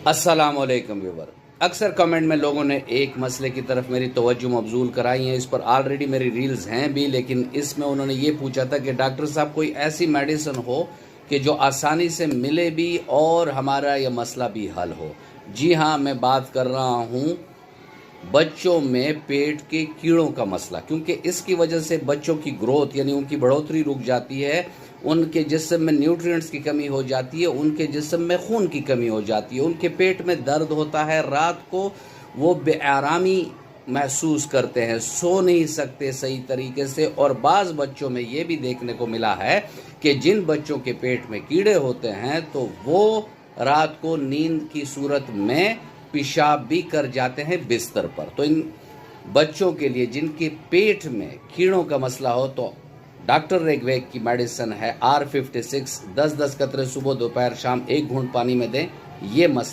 अस्सलामुअलैकुम व्यूवर। अक्सर कमेंट में लोगों ने एक मसले की तरफ मेरी तवज्जो मबजूल कराई है। इस पर ऑलरेडी मेरी रील्स हैं भी, लेकिन इसमें उन्होंने ये पूछा था कि डॉक्टर साहब कोई ऐसी मेडिसिन हो कि जो आसानी से मिले भी और हमारा यह मसला भी हल हो। जी हाँ, मैं बात कर रहा हूँ बच्चों में पेट के कीड़ों का मसला, क्योंकि इसकी वजह से बच्चों की ग्रोथ यानी उनकी बढ़ोतरी रुक जाती है, उनके जिस्म में न्यूट्रिएंट्स की कमी हो जाती है, उनके जिस्म में खून की कमी हो जाती है, उनके पेट में दर्द होता है, रात को वो बेआरामी महसूस करते हैं, सो नहीं सकते सही तरीके से। और बाज़ बच्चों में ये भी देखने को मिला है कि जिन बच्चों के पेट में कीड़े होते हैं तो वो रात को नींद की सूरत में पेशाब भी कर जाते हैं बिस्तर पर। तो इन बच्चों के लिए जिनके पेट में कीड़ों का मसला हो तो डॉक्टर रेगवेग की मेडिसिन है R56, 10-10 कतरे सुबह दोपहर शाम 1 घूंट पानी में दें, ये मसला